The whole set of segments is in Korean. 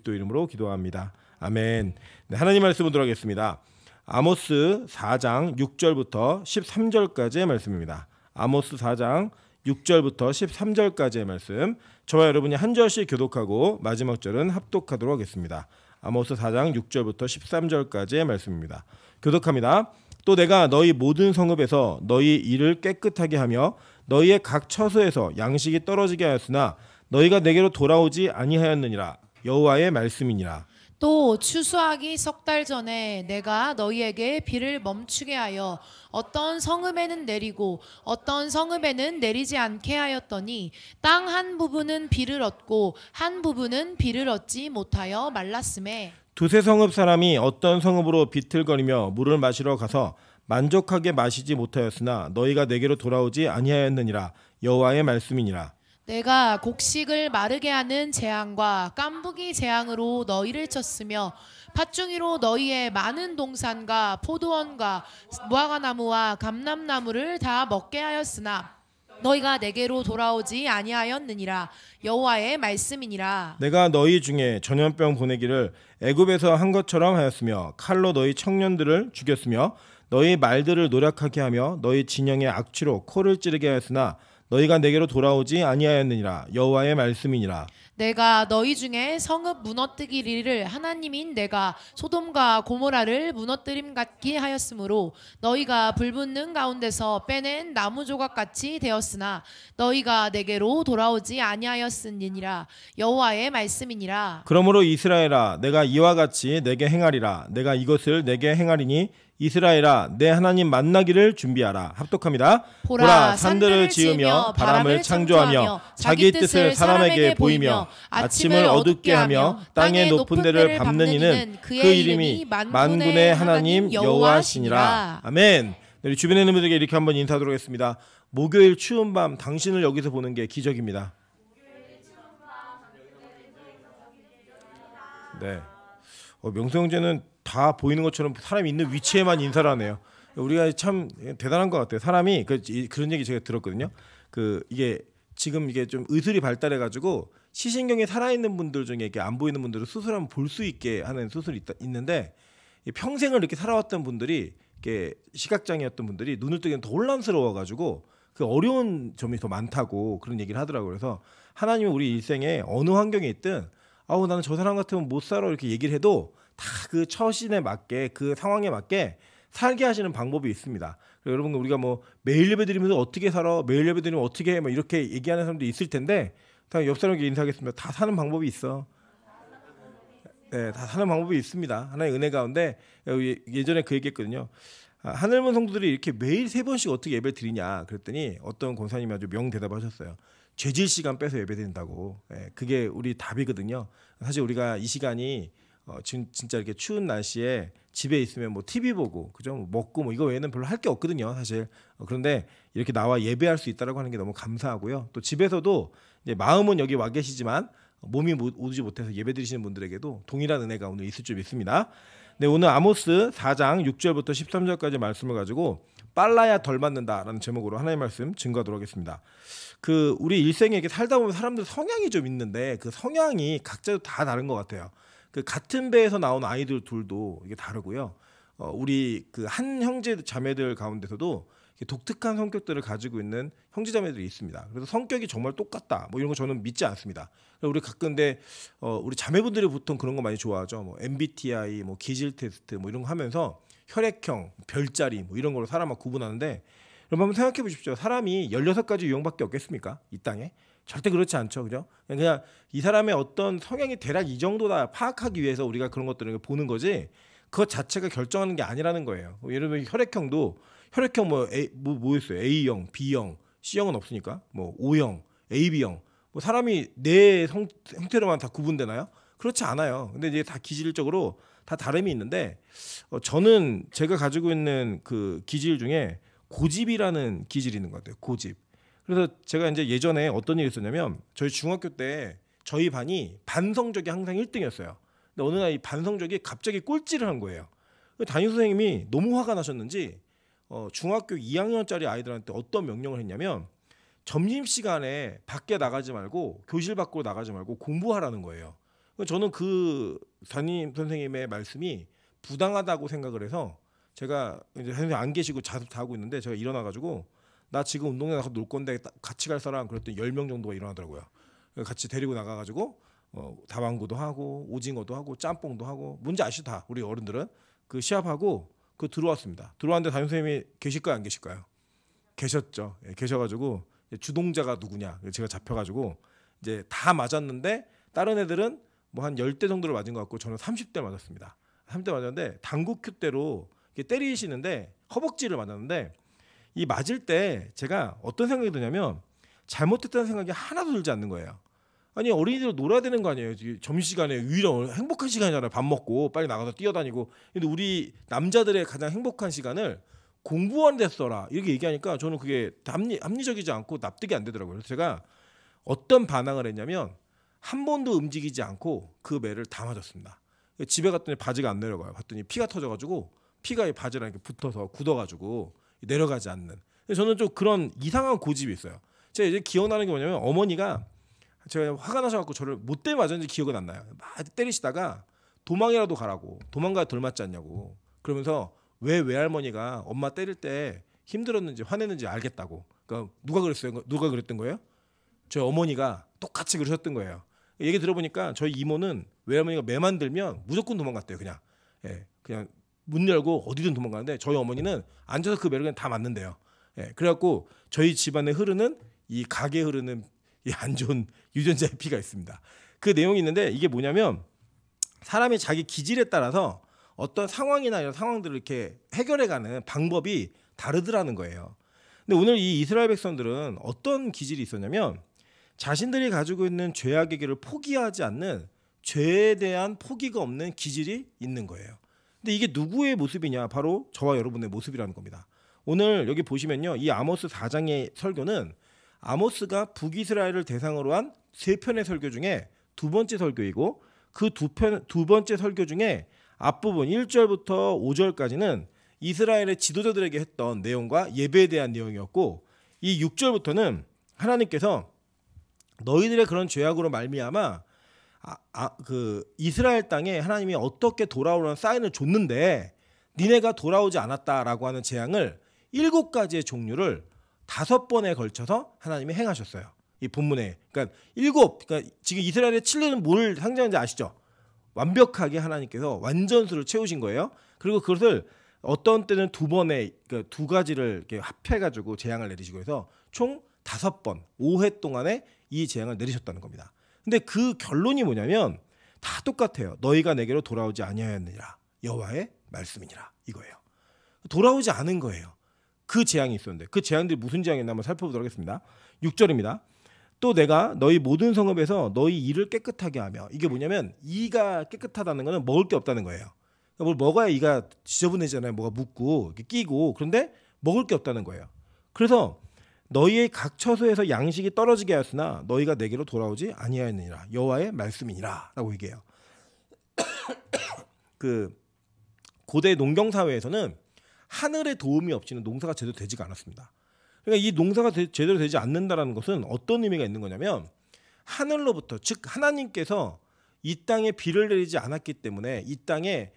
그리스도 이름으로 기도합니다. 아멘. 네, 하나님 말씀 보도록 하겠습니다. 아모스 4장 6절부터 13절까지의 말씀입니다. 아모스 4장 6절부터 13절까지의 말씀, 저와 여러분이 한 절씩 교독하고 마지막 절은 합독하도록 하겠습니다. 아모스 4장 6절부터 13절까지의 말씀입니다. 교독합니다. 또 내가 너희 모든 성읍에서 너희 일을 깨끗하게 하며 너희의 각 처소에서 양식이 떨어지게 하였으나 너희가 내게로 돌아오지 아니하였느니라. 여호와의 말씀이니라. 또 추수하기 석 달 전에 내가 너희에게 비를 멈추게 하여 어떤 성읍에는 내리고 어떤 성읍에는 내리지 않게 하였더니 땅 한 부분은 비를 얻고 한 부분은 비를 얻지 못하여 말랐음에 두세 성읍 사람이 어떤 성읍으로 비틀거리며 물을 마시러 가서 만족하게 마시지 못하였으나 너희가 내게로 돌아오지 아니하였느니라. 여호와의 말씀이니라. 내가 곡식을 마르게 하는 재앙과 깐부기 재앙으로 너희를 쳤으며 팥중이로 너희의 많은 동산과 포도원과 무화과나무와 감람나무를 다 먹게 하였으나 너희가 내게로 돌아오지 아니하였느니라. 여호와의 말씀이니라. 내가 너희 중에 전염병 보내기를 애굽에서 한 것처럼 하였으며 칼로 너희 청년들을 죽였으며 너희 말들을 노력하게 하며 너희 진영의 악취로 코를 찌르게 하였으나 너희가 내게로 돌아오지 아니하였느니라. 여호와의 말씀이니라. 내가 너희 중에 성읍 무너뜨리기를 하나님인 내가 소돔과 고모라를 무너뜨림 같게 하였으므로 너희가 불붙는 가운데서 빼낸 나무 조각같이 되었으나 너희가 내게로 돌아오지 아니하였으니라. 여호와의 말씀이니라. 그러므로 이스라엘아, 내가 이와 같이 내게 행하리라. 내가 이것을 내게 행하리니 이스라엘아, 내 하나님 만나기를 준비하라. 합독합니다. 보라, 산들을 지으며 바람을 창조하며 자기 뜻을 사람에게 보이며 아침을 어둡게 하며 땅의 높은 데를 밟는 이는 그 이름이 만군의 하나님 여호와시니라. 아멘. 우리 주변에 있는 분들에게 이렇게 한번 인사하도록 하겠습니다. 목요일 추운 밤 당신을 여기서 보는 게 기적입니다. 네. 명수 형제는 다 보이는 것처럼 사람이 있는 위치에만 인사를 하네요. 우리가 참 대단한 것 같아요. 사람이 그런 얘기 제가 들었거든요. 이게 지금 이게 좀 의술이 발달해가지고 시신경이 살아있는 분들 중에 이렇게 안 보이는 분들을 수술하면 볼 수 있게 하는 수술이 있는데 평생을 이렇게 살아왔던 분들이 이렇게 시각장애였던 분들이 눈을 뜨기엔 더 혼란스러워가지고 그 어려운 점이 더 많다고 그런 얘기를 하더라고요. 그래서 하나님은 우리 일생에 어느 환경에 있든 나는 저 사람 같으면 못 살아 이렇게 얘기를 해도 다 그 처신에 맞게 그 상황에 맞게 살게 하시는 방법이 있습니다. 여러분 우리가 뭐 매일 예배드리면서 어떻게 살아, 매일 예배드리면 어떻게 해, 뭐 이렇게 얘기하는 사람도 있을 텐데 다 옆 사람에게 인사하겠습니다. 다 사는 방법이 있어. 네, 다 사는 방법이 있습니다. 하나의 은혜 가운데 예전에 그 얘기했거든요. 하늘문 성도들이 이렇게 매일 3번씩 어떻게 예배 드리냐 그랬더니 어떤 권사님이 아주 명대답하셨어요. 죄질 시간 빼서 예배 드린다고. 네, 그게 우리 답이거든요. 사실 우리가 이 시간이 진짜 이렇게 추운 날씨에 집에 있으면 뭐 TV 보고 그죠? 뭐 먹고 뭐 이거 외에는 별로 할 게 없거든요, 사실. 그런데 이렇게 나와 예배할 수 있다라고 하는 게 너무 감사하고요. 또 집에서도 이제 마음은 여기 와 계시지만 몸이 오지 못해서 예배 드리시는 분들에게도 동일한 은혜가 오늘 있을 줄 믿습니다. 네, 오늘 아모스 4장 6절부터 13절까지 말씀을 가지고 빨라야 덜 맞는다라는 제목으로 하나님의 말씀 증거하도록 하겠습니다. 우리 일생에 이렇게 살다 보면 사람들 성향이 좀 있는데 그 성향이 각자 다 다른 것 같아요. 같은 배에서 나온 아이들 둘도 이게 다르고요. 우리 한 형제 자매들 가운데서도 독특한 성격들을 가지고 있는 형제 자매들이 있습니다. 그래서 성격이 정말 똑같다. 뭐 이런 거 저는 믿지 않습니다. 우리 가끔데 우리 자매분들이 보통 그런 거 많이 좋아하죠. 뭐 MBTI, 뭐 기질 테스트, 뭐 이런 거 하면서 혈액형, 별자리, 뭐 이런 걸로 사람을 구분하는데, 여러분 한번 생각해 보십시오. 사람이 16가지 유형밖에 없겠습니까? 이 땅에? 절대 그렇지 않죠, 그죠? 그냥 이 사람의 어떤 성향이 대략 이 정도다 파악하기 위해서 우리가 그런 것들을 보는 거지, 그것 자체가 결정하는 게 아니라는 거예요. 예를 들면 혈액형 뭐 있어요? A형, B형, C형은 없으니까 뭐 O형, AB형. 뭐 사람이 내 형태로만 다 구분되나요? 그렇지 않아요. 근데 이제 다 기질적으로 다 다름이 있는데, 저는 제가 가지고 있는 그 기질 중에 고집이라는 기질이 있는 것 같아요. 고집. 그래서 제가 이제 예전에 어떤 일이 있었냐면, 저희 중학교 때 저희 반이 반 성적이 항상 1등이었어요. 근데 어느 날 이 반 성적이 갑자기 꼴찌를 한 거예요. 담임 선생님이 너무 화가 나셨는지 중학교 2학년짜리 아이들한테 어떤 명령을 했냐면, 점심시간에 밖에 나가지 말고, 교실 밖으로 나가지 말고 공부하라는 거예요. 저는 그 담임 선생님의 말씀이 부당하다고 생각을 해서 제가 이제 선생님 안 계시고 자습 다 하고 있는데 제가 일어나가지고 나 지금 운동장 나가서 놀 건데 같이 갈 사람 그랬더니 10명 정도가 일어나더라고요. 같이 데리고 나가가지고 다방구도 하고 오징어도 하고 짬뽕도 하고 뭔지 아시죠 다 우리 어른들은 그 시합하고 그 들어왔습니다. 들어왔는데 담임 선생님이 계실까요 안 계실까요? 계셨죠. 예, 계셔가지고 주동자가 누구냐 제가 잡혀가지고 이제 다 맞았는데 다른 애들은 뭐 한 10대 정도를 맞은 것 같고 저는 30대 맞았습니다. 30대 맞았는데 당구 큐대로 때리시는데 허벅지를 맞았는데 이 맞을 때 제가 어떤 생각이 드냐면 잘못했다는 생각이 하나도 들지 않는 거예요. 아니 어린이들 놀아야 되는 거 아니에요. 점심시간에 유일한 행복한 시간이잖아요. 밥 먹고 빨리 나가서 뛰어다니고. 근데 우리 남자들의 가장 행복한 시간을 공부하는 데 써라 이렇게 얘기하니까 저는 그게 합리적이지 않고 납득이 안 되더라고요. 그래서 제가 어떤 반항을 했냐면 한 번도 움직이지 않고 그 매를 다 맞았습니다. 집에 갔더니 바지가 안 내려가요. 봤더니 피가 터져가지고 피가 이 바지랑 이렇게 붙어서 굳어가지고 내려가지 않는. 저는 좀 그런 이상한 고집이 있어요. 제가 이제 기억나는 게 뭐냐면 어머니가 제가 화가 나셔갖고 저를 뭐 때문에 맞았는지 기억은 안 나요. 막 때리시다가 도망이라도 가라고 도망가야 덜 맞지 않냐고 그러면서 왜 외할머니가 엄마 때릴 때 힘들었는지 화냈는지 알겠다고. 그러니까 누가 그랬어요? 누가 그랬던 거예요? 저희 어머니가 똑같이 그러셨던 거예요. 얘기 들어보니까 저희 이모는 외할머니가 매만 들면 무조건 도망갔대요. 그냥 그냥 문 열고 어디든 도망가는데 저희 어머니는 앉아서 그 매를 그냥 다 맞는데요. 그래갖고 저희 집안에 흐르는 이 가게에 흐르는 이 안 좋은 유전자의 피가 있습니다. 그 내용이 있는데 이게 뭐냐면 사람이 자기 기질에 따라서 어떤 상황이나 이런 상황들을 이렇게 해결해가는 방법이 다르더라는 거예요. 근데 오늘 이 이스라엘 백성들은 어떤 기질이 있었냐면 자신들이 가지고 있는 죄악의 길을 포기하지 않는 죄에 대한 포기가 없는 기질이 있는 거예요. 근데 이게 누구의 모습이냐? 바로 저와 여러분의 모습이라는 겁니다. 오늘 여기 보시면요. 이 아모스 4장의 설교는 아모스가 북이스라엘을 대상으로 한 3편의 설교 중에 두 번째 설교이고 그 두 번째 설교 중에 앞부분 1절부터 5절까지는 이스라엘의 지도자들에게 했던 내용과 예배에 대한 내용이었고 이 6절부터는 하나님께서 너희들의 그런 죄악으로 말미암아 그 이스라엘 땅에 하나님이 어떻게 돌아오라는 사인을 줬는데 니네가 돌아오지 않았다라고 하는 재앙을 7가지의 종류를 5번에 걸쳐서 하나님이 행하셨어요. 이 본문에. 그러니까 지금 이스라엘의 7년은 뭘 상징하는지 아시죠? 완벽하게 하나님께서 완전수를 채우신 거예요. 그리고 그것을 어떤 때는 2번에 그러니까 2가지를 이렇게 합해가지고 재앙을 내리시고 해서 총 5번 5회 동안에 이 재앙을 내리셨다는 겁니다. 근데 그 결론이 뭐냐면 다 똑같아요. 너희가 내게로 돌아오지 아니하였느니라 여호와의 말씀이니라 이거예요. 돌아오지 않은 거예요. 그 재앙이 있었는데 그 재앙들이 무슨 재앙이었나 한번 살펴보도록 하겠습니다. 6절입니다. 또 내가 너희 모든 성읍에서 너희 이를 깨끗하게 하며 이게 뭐냐면 이가 깨끗하다는 거는 먹을 게 없다는 거예요. 뭘 먹어야 이가 지저분해지잖아요. 뭐가 묻고 끼고 그런데 먹을 게 없다는 거예요. 그래서 너희의 각 처소에서 양식이 떨어지게 하였으나 너희가 내게로 돌아오지 아니하였느니라 여호와의 말씀이니라 라고 얘기해요. 그 고대 농경 사회에서는 하늘의 도움이 없이는 농사가 제대로 되지가 않았습니다. 그러니까 이 농사가 제대로 되지 않는다라는 것은 어떤 의미가 있는 거냐면 하늘로부터 즉 하나님께서 이 땅에 비를 내리지 않았기 때문에 이 땅에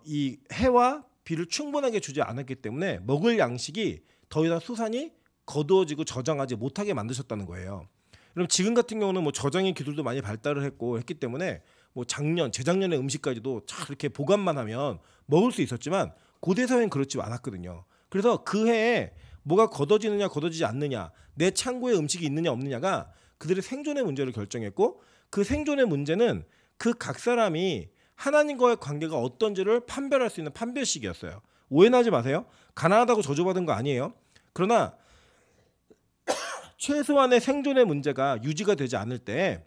이 해와 비를 충분하게 주지 않았기 때문에 먹을 양식이 더 이상 수산이 거두어지고 저장하지 못하게 만드셨다는 거예요. 그럼 지금 같은 경우는 뭐 저장의 기술도 많이 발달을 했기 때문에 뭐 재작년의 음식까지도 잘 이렇게 보관만 하면 먹을 수 있었지만 고대 사회는 그렇지 않았거든요. 그래서 그 해에 뭐가 걷어지느냐 걷어지지 않느냐 내 창고에 음식이 있느냐 없느냐가 그들의 생존의 문제를 결정했고 그 생존의 문제는 그 각 사람이 하나님과의 관계가 어떤지를 판별할 수 있는 판별식이었어요. 오해하지 마세요. 가난하다고 저주받은 거 아니에요. 그러나 최소한의 생존의 문제가 유지가 되지 않을 때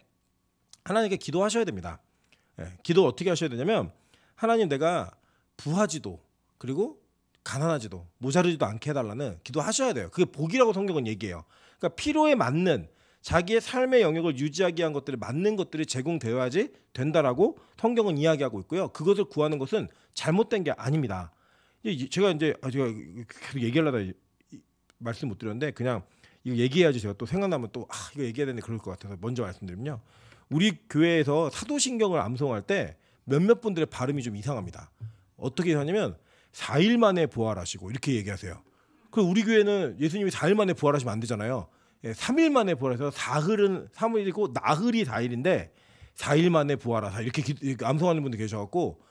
하나님께 기도하셔야 됩니다. 기도 어떻게 하셔야 되냐면 하나님 내가 부하지도 그리고 가난하지도 모자르지도 않게 해달라는 기도하셔야 돼요. 그게 복이라고 성경은 얘기해요. 그러니까 필요에 맞는 자기의 삶의 영역을 유지하기 위한 것들이 맞는 것들이 제공되어야지 된다라고 성경은 이야기하고 있고요. 그것을 구하는 것은 잘못된 게 아닙니다. 제가 계속 얘기하려다 말씀 못 드렸는데 그냥 이거 얘기해야지 제가 또 생각나면 또 이거 얘기해야 되는데 그럴 것 같아서 먼저 말씀드리면요. 우리 교회에서 사도신경을 암송할 때 몇몇 분들의 발음이 좀 이상합니다. 어떻게 하냐면 4일 만에 부활하시고 이렇게 얘기하세요. 그 우리 교회는 예수님이 4일 만에 부활하시면 안 되잖아요. 3일 만에 부활해서 사흘은 3일이고 나흘이 4일인데 4일 만에 부활하사 이렇게 암송하는 분들 계셔갖고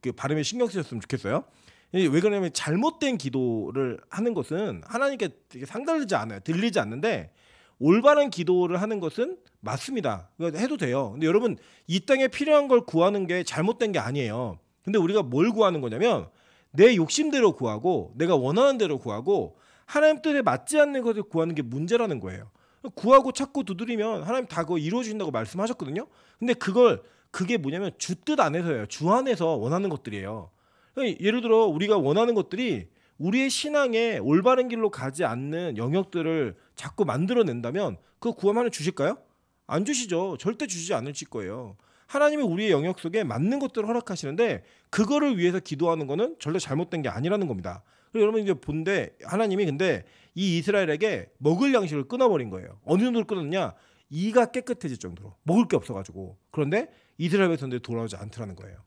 그 발음에 신경 쓰셨으면 좋겠어요. 왜 그러냐면 잘못된 기도를 하는 것은 하나님께 되게 상달리지 않아요. 들리지 않는데 올바른 기도를 하는 것은 맞습니다. 해도 돼요. 근데 여러분 이 땅에 필요한 걸 구하는 게 잘못된 게 아니에요. 근데 우리가 뭘 구하는 거냐면 내 욕심대로 구하고 내가 원하는 대로 구하고 하나님 뜻에 맞지 않는 것을 구하는 게 문제라는 거예요. 구하고 찾고 두드리면 하나님 다 그거 이루어주신다고 말씀하셨거든요. 근데 그게 뭐냐면 주 뜻 안에서예요. 주 안에서 원하는 것들이에요. 예를 들어 우리가 원하는 것들이 우리의 신앙에 올바른 길로 가지 않는 영역들을 자꾸 만들어낸다면 그거 구하면 하나님 주실까요? 안 주시죠. 절대 주시지 않으실 거예요. 하나님이 우리의 영역 속에 맞는 것들을 허락하시는데 그거를 위해서 기도하는 거는 절대 잘못된 게 아니라는 겁니다. 여러분 이제 본데 하나님이 근데 이 이스라엘에게 먹을 양식을 끊어버린 거예요. 어느 정도로 끊었냐? 이가 깨끗해질 정도로 먹을 게 없어가지고. 그런데 이스라엘 백성들이 돌아오지 않더라는 거예요.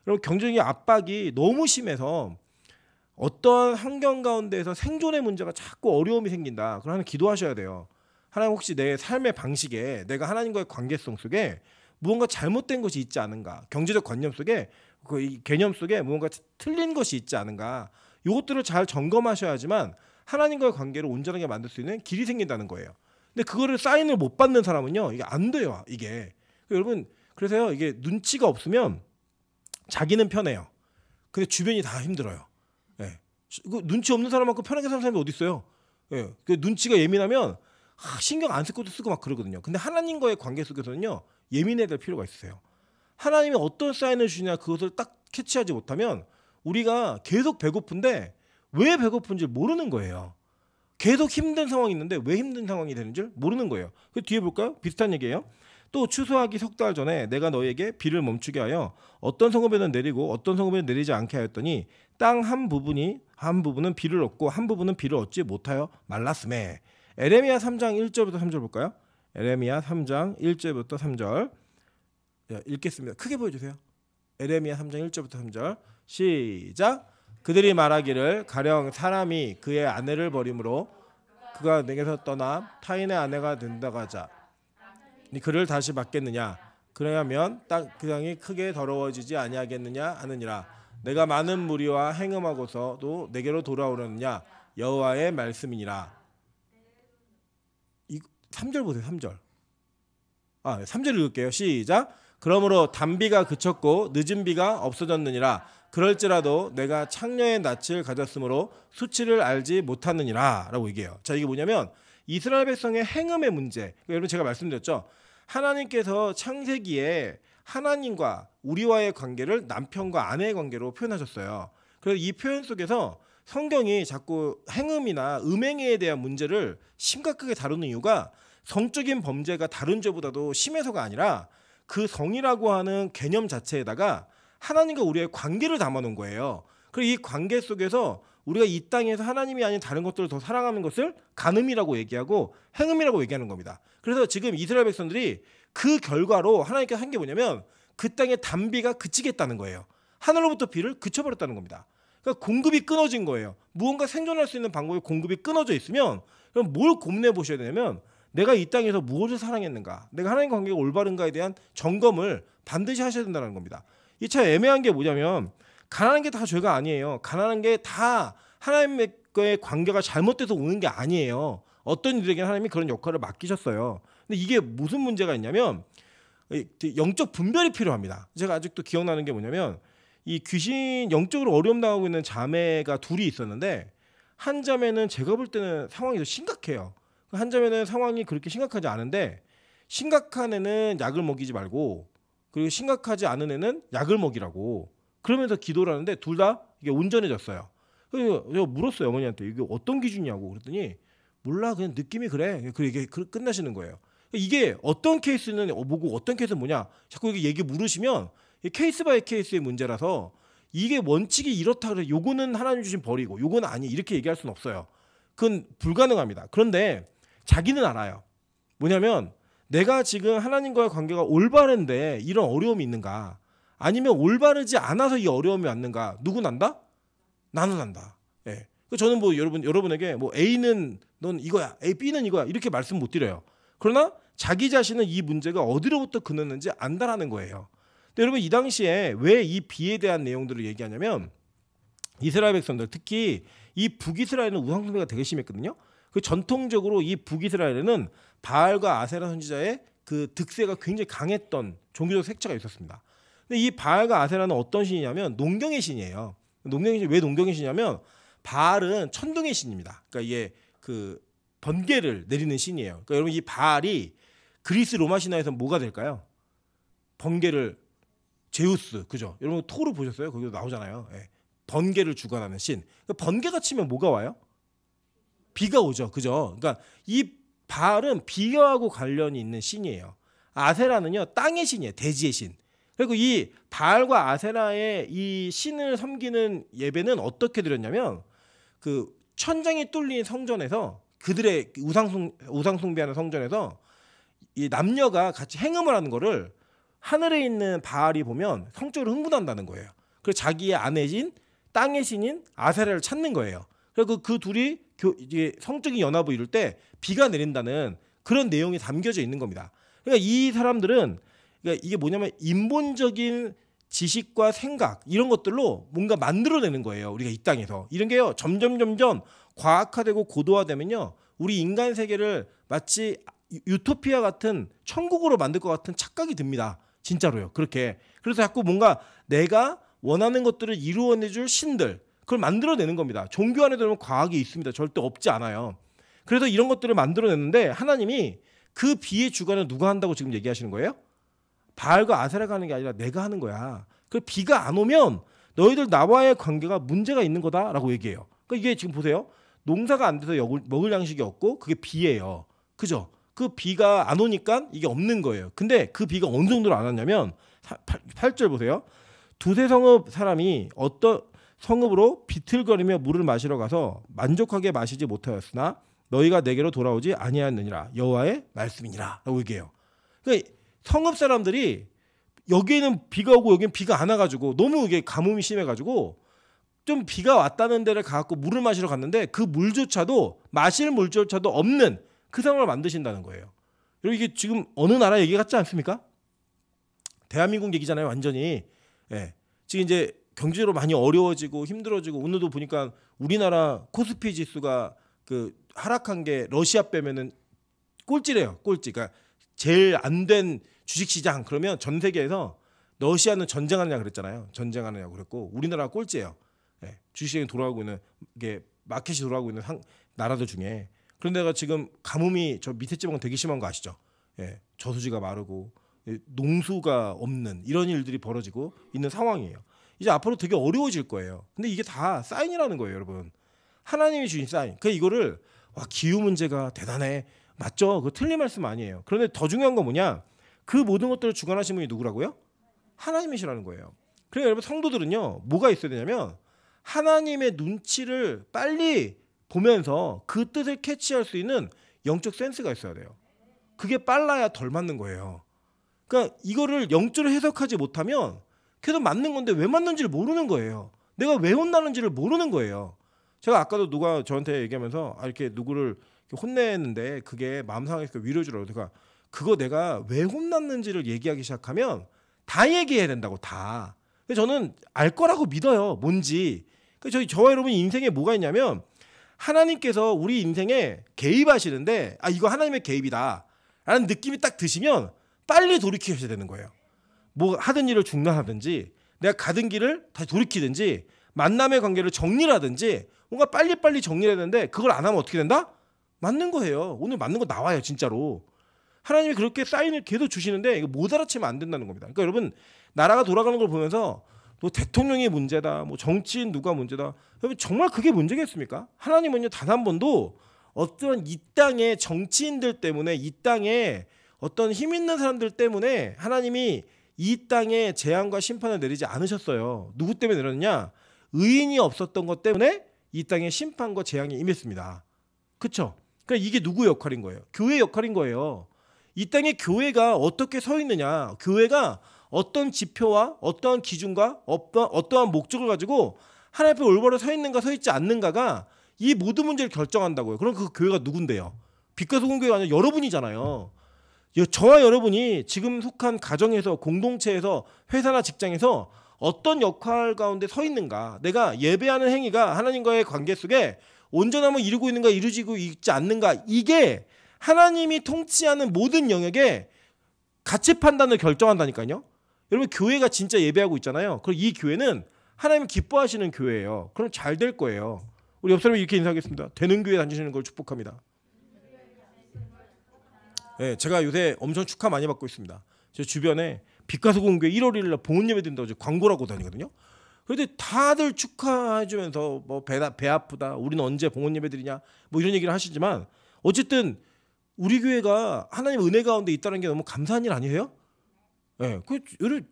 여러분 경제적인 압박이 너무 심해서 어떠한 환경 가운데에서 생존의 문제가 자꾸 어려움이 생긴다. 그럼 하나님 기도하셔야 돼요. 하나님 혹시 내 삶의 방식에 내가 하나님과의 관계성 속에 무언가 잘못된 것이 있지 않은가? 경제적 관념 속에 그 개념 속에 무언가 틀린 것이 있지 않은가? 이것들을 잘 점검하셔야지만 하나님과의 관계를 온전하게 만들 수 있는 길이 생긴다는 거예요. 근데 그거를 사인을 못 받는 사람은요, 이게 안 돼요. 이게 여러분 그래서요 이게 눈치가 없으면 자기는 편해요. 근데 주변이 다 힘들어요. 예. 그 눈치 없는 사람만큼 편하게 사는 사람이 어디 있어요? 예. 그 눈치가 예민하면 신경 안 쓸 것도 쓰고 막 그러거든요. 근데 하나님과의 관계 속에서는요 예민해야 될 필요가 있어요. 하나님이 어떤 사인을 주냐 그것을 딱 캐치하지 못하면 우리가 계속 배고픈데 왜 배고픈지 모르는 거예요. 계속 힘든 상황이 있는데 왜 힘든 상황이 되는 줄 모르는 거예요. 그 뒤에 볼까요? 비슷한 얘기예요. 또 추수하기 석 달 전에 내가 너에게 비를 멈추게 하여 어떤 성읍에는 내리고 어떤 성읍에는 내리지 않게 하였더니 땅 한 부분은 비를 얻고 한 부분은 비를 얻지 못하여 말랐음에. 에레미야 3장 1절부터 3절 볼까요? 에레미야 3장 1절부터 3절 읽겠습니다. 크게 보여주세요. 에레미야 3장 1절부터 3절 시작. 그들이 말하기를 가령 사람이 그의 아내를 버림으로 그가 내게서 떠나 타인의 아내가 된다고 하자. 그를 다시 받겠느냐? 그러면 그 땅이 크게 더러워지지 아니하겠느냐 하느니라. 내가 많은 무리와 행음하고서도 내게로 돌아오려느냐? 여호와의 말씀이니라. 3절 보세요. 3절. 3절 읽을게요. 시작. 그러므로 단비가 그쳤고 늦은 비가 없어졌느니라. 그럴지라도 내가 창녀의 낯을 가졌으므로 수치를 알지 못하느니라 라고 얘기해요. 자, 이게 뭐냐면 이스라엘 백성의 행음의 문제. 그러니까 여러분 제가 말씀드렸죠. 하나님께서 창세기에 하나님과 우리와의 관계를 남편과 아내의 관계로 표현하셨어요. 그래서 이 표현 속에서 성경이 자꾸 행음이나 음행에 대한 문제를 심각하게 다루는 이유가 성적인 범죄가 다른 죄보다도 심해서가 아니라 그 성이라고 하는 개념 자체에다가 하나님과 우리의 관계를 담아놓은 거예요. 그리고 이 관계 속에서 우리가 이 땅에서 하나님이 아닌 다른 것들을 더 사랑하는 것을 간음이라고 얘기하고 행음이라고 얘기하는 겁니다. 그래서 지금 이스라엘 백성들이 그 결과로 하나님께서 한 게 뭐냐면 그 땅의 단비가 그치겠다는 거예요. 하늘로부터 비를 그쳐버렸다는 겁니다. 그러니까 공급이 끊어진 거예요. 무언가 생존할 수 있는 방법이 공급이 끊어져 있으면 그럼 뭘 고민해 보셔야 되냐면 내가 이 땅에서 무엇을 사랑했는가, 내가 하나님과 관계가 올바른가에 대한 점검을 반드시 하셔야 된다는 겁니다. 이 참 애매한 게 뭐냐면 가난한 게 다 죄가 아니에요. 가난한 게 다 하나님과의 관계가 잘못돼서 오는 게 아니에요. 어떤 이들에게는 하나님이 그런 역할을 맡기셨어요. 근데 이게 무슨 문제가 있냐면 영적 분별이 필요합니다. 제가 아직도 기억나는 게 뭐냐면 이 귀신 영적으로 어려움 당하고 있는 자매가 둘이 있었는데 한 자매는 제가 볼 때는 상황이 더 심각해요. 한 자매는 상황이 그렇게 심각하지 않은데 심각한 애는 약을 먹이지 말고 그리고 심각하지 않은 애는 약을 먹이라고 그러면서 기도를 하는데 둘 다 이게 온전해졌어요. 그래서 제가 물었어요. 어머니한테 이게 어떤 기준이냐고 그랬더니 몰라 그냥 느낌이 그래. 이게 끝나시는 거예요. 이게 어떤 케이스는 뭐고 어떤 케이스는 뭐냐 자꾸 이게 얘기 물으시면 케이스 바이 케이스의 문제라서 이게 원칙이 이렇다 그래 요거는 하나님 주신 벌이고 요거는 아니 이렇게 얘기할 수는 없어요. 그건 불가능합니다. 그런데 자기는 알아요. 뭐냐면 내가 지금 하나님과의 관계가 올바른데 이런 어려움이 있는가? 아니면 올바르지 않아서 이 어려움이 왔는가? 누구 난다? 나는 난다. 예. 저는 뭐 여러분에게 뭐 A는 넌 이거야, A, B는 이거야 이렇게 말씀 못 드려요. 그러나 자기 자신은 이 문제가 어디로부터 그쳤는지 안다라는 거예요. 근데 여러분 이 당시에 왜 이 비에 대한 내용들을 얘기하냐면 이스라엘 백성들 특히 이 북이스라엘은 우상숭배가 되게 심했거든요. 그 전통적으로 이 북이스라엘에는 바알과 아세라 선지자의 그 득세가 굉장히 강했던 종교적 색채가 있었습니다. 근데 이 바알과 아세라는 어떤 신이냐면 농경의 신이에요. 농경의 신, 왜 농경의 신이냐면 바알은 천둥의 신입니다. 그러니까 이게 그 번개를 내리는 신이에요. 그러니까 여러분 이 바알이 그리스 로마 신화에서 뭐가 될까요? 번개를 제우스, 그죠? 여러분 토르 보셨어요? 거기도 나오잖아요. 예. 번개를 주관하는 신. 그러니까 번개가 치면 뭐가 와요? 비가 오죠, 그죠? 그러니까 이 바알은 비하고 관련이 있는 신이에요. 아세라는요 땅의 신이에요, 대지의 신. 그리고 이 바알과 아세라의 이 신을 섬기는 예배는 어떻게 드렸냐면 그 천장이 뚫린 성전에서 그들의 우상숭배하는 성전에서 이 남녀가 같이 행음을 하는 거를 하늘에 있는 바알이 보면 성적으로 흥분한다는 거예요. 그래서 자기의 아내신 땅의 신인 아세라를 찾는 거예요. 그리고 그 둘이 이제 성적인 연합을 이룰 때 비가 내린다는 그런 내용이 담겨져 있는 겁니다. 그러니까 이 사람들은 그러니까 이게 뭐냐면 인본적인 지식과 생각 이런 것들로 뭔가 만들어내는 거예요. 우리가 이 땅에서 이런 게요 점점 과학화되고 고도화되면요 우리 인간 세계를 마치 유토피아 같은 천국으로 만들 것 같은 착각이 듭니다. 진짜로요. 그렇게 그래서 자꾸 뭔가 내가 원하는 것들을 이루어내줄 신들 그걸 만들어내는 겁니다. 종교 안에 들어오면 과학이 있습니다. 절대 없지 않아요. 그래서 이런 것들을 만들어내는데 하나님이 그 비의 주관을 누가 한다고 지금 얘기하시는 거예요? 바알과 아세라가 하는 게 아니라 내가 하는 거야. 그 비가 안 오면 너희들 나와의 관계가 문제가 있는 거다라고 얘기해요. 그러니까 이게 지금 보세요. 농사가 안 돼서 먹을 양식이 없고 그게 비예요. 그죠? 그 비가 안 오니까 이게 없는 거예요. 근데 그 비가 어느 정도로 안 왔냐면 8절 보세요. 두세 성읍 사람이 어떤 성읍으로 비틀거리며 물을 마시러 가서 만족하게 마시지 못하였으나 너희가 내게로 돌아오지 아니하였느니라 여호와의 말씀이니라 라고 얘기해요. 그러니까 성읍 사람들이 여기에는 비가 오고 여기는 비가 안 와가지고 너무 이게 가뭄이 심해가지고 좀 비가 왔다는 데를 가갖고 물을 마시러 갔는데 그 물조차도 마실 물조차도 없는 그 상황을 만드신다는 거예요. 그리고 이게 지금 어느 나라 얘기 같지 않습니까? 대한민국 얘기잖아요, 완전히. 예. 지금 이제 경제적으로 많이 어려워지고 힘들어지고 오늘도 보니까 우리나라 코스피 지수가 그 하락한 게 러시아 빼면은 꼴찌래요, 꼴찌. 그러니까 제일 안 된 주식시장 그러면 전 세계에서 러시아는 전쟁하느냐 그랬잖아요. 전쟁하느냐고 그랬고 우리나라가 꼴찌예요. 예. 주식시장이 돌아가고 있는 게 마켓이 돌아가고 있는 나라들 중에. 그런데가 지금 가뭄이 저 밑에 지방은 되게 심한 거 아시죠? 예, 저수지가 마르고 농수가 없는 이런 일들이 벌어지고 있는 상황이에요. 이제 앞으로 되게 어려워질 거예요. 근데 이게 다 사인이라는 거예요, 여러분. 하나님이 주신 사인. 그 이거를 와 기후 문제가 대단해. 맞죠? 그거 틀린 말씀 아니에요. 그런데 더 중요한 건 뭐냐? 그 모든 것들을 주관하신 분이 누구라고요? 하나님이시라는 거예요. 그러니까 여러분 성도들은요 뭐가 있어야 되냐면 하나님의 눈치를 빨리 보면서 그 뜻을 캐치할 수 있는 영적 센스가 있어야 돼요. 그게 빨라야 덜 맞는 거예요. 그러니까 이거를 영적으로 해석하지 못하면 계속 맞는 건데 왜 맞는지를 모르는 거예요. 내가 왜 혼나는지를 모르는 거예요. 제가 아까도 누가 저한테 얘기하면서 이렇게 누구를 혼내는데 그게 마음 상하니까 위로해 주라고. 그러니까 그거 내가 왜 혼났는지를 얘기하기 시작하면 다 얘기해야 된다고 다. 저는 알 거라고 믿어요. 뭔지. 저와 여러분 인생에 뭐가 있냐면 하나님께서 우리 인생에 개입하시는데 이거 하나님의 개입이다 라는 느낌이 딱 드시면 빨리 돌이키셔야 되는 거예요. 뭐 하던 일을 중단하든지 내가 가던 길을 다시 돌이키든지 만남의 관계를 정리를 하든지 뭔가 빨리빨리 정리해야 되는데 그걸 안 하면 어떻게 된다? 맞는 거예요. 오늘 맞는 거 나와요, 진짜로. 하나님이 그렇게 사인을 계속 주시는데 이거 못 알아채면 안 된다는 겁니다. 그러니까 여러분 나라가 돌아가는 걸 보면서 또 대통령이 문제다, 뭐 정치인 누가 문제다. 여러분 정말 그게 문제겠습니까? 하나님은요 단 한 번도 어떤 이 땅의 정치인들 때문에 이 땅에 어떤 힘 있는 사람들 때문에 하나님이 이 땅에 재앙과 심판을 내리지 않으셨어요. 누구 때문에 내렸느냐? 의인이 없었던 것 때문에 이 땅에 심판과 재앙이 임했습니다. 그렇죠? 그러니까 이게 누구의 역할인 거예요? 교회의 역할인 거예요. 이 땅에 교회가 어떻게 서 있느냐, 교회가 어떤 지표와 어떠한 기준과 어떠한 목적을 가지고 하나님 앞에 올바로 서 있는가 서 있지 않는가가 이 모든 문제를 결정한다고요. 그럼 그 교회가 누군데요? 빛과 소금 교회가 아니라 여러분이잖아요. 저와 여러분이 지금 속한 가정에서, 공동체에서, 회사나 직장에서 어떤 역할 가운데 서 있는가, 내가 예배하는 행위가 하나님과의 관계 속에 온전함을 이루고 있는가 이루어지고 있지 않는가, 이게 하나님이 통치하는 모든 영역에 가치 판단을 결정한다니까요. 여러분, 교회가 진짜 예배하고 있잖아요. 그럼 이 교회는 하나님 기뻐하시는 교회예요. 그럼 잘 될 거예요. 우리 옆 사람이 이렇게 인사하겠습니다. 되는 교회 다니시는 걸 축복합니다. 네, 제가 요새 엄청 축하 많이 받고 있습니다. 제 주변에 빛과 소금 교회 1월 1일 날 봉헌 예배 드린다고 광고라고 다니거든요. 그런데 다들 축하해주면서 뭐 배 아프다, 우리는 언제 봉헌 예배 드리냐, 뭐 이런 얘기를 하시지만 어쨌든 우리 교회가 하나님 은혜 가운데 있다는 게 너무 감사한 일 아니에요? 예,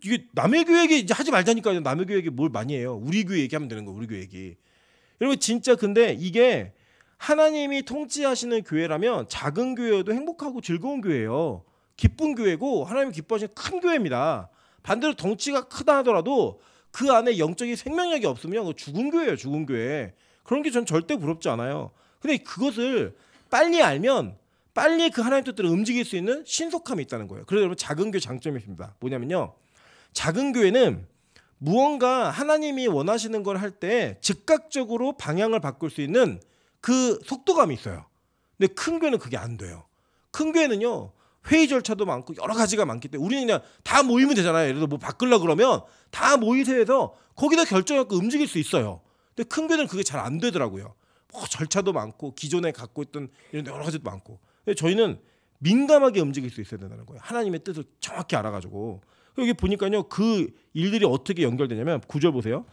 이게 남의 교회 얘기 이제 하지 말자니까요. 남의 교회 얘기 뭘 많이 해요. 우리 교회 얘기하면 되는 거, 우리 교회 얘기. 여러분 진짜 근데 이게 하나님이 통치하시는 교회라면 작은 교회여도 행복하고 즐거운 교회예요. 기쁜 교회고 하나님이 기뻐하시는 큰 교회입니다. 반대로 덩치가 크다 하더라도 그 안에 영적인 생명력이 없으면 죽은 교회예요. 죽은 교회. 그런 게 전 절대 부럽지 않아요. 근데 그것을 빨리 알면 빨리 그 하나님 뜻대로 움직일 수 있는 신속함이 있다는 거예요. 그래서 여러분 작은 교회 장점이 있습니다. 뭐냐면요, 작은 교회는 무언가 하나님이 원하시는 걸 할 때 즉각적으로 방향을 바꿀 수 있는 그 속도감이 있어요. 근데 큰 교회는 그게 안 돼요. 큰 교회는요, 회의 절차도 많고 여러 가지가 많기 때문에 우리는 그냥 다 모이면 되잖아요. 예를 들어 뭐 바꾸려고 그러면 다 모이세요 해서 거기다 결정하고 움직일 수 있어요. 근데 큰 교회는 그게 잘 안 되더라고요. 뭐 절차도 많고 기존에 갖고 있던 이런 여러 가지도 많고. 저희는 민감하게 움직일 수 있어야 된다는 거예요. 하나님의 뜻을 정확히 알아가지고. 여기 보니까요, 그 일들이 어떻게 연결되냐면 9절 보세요.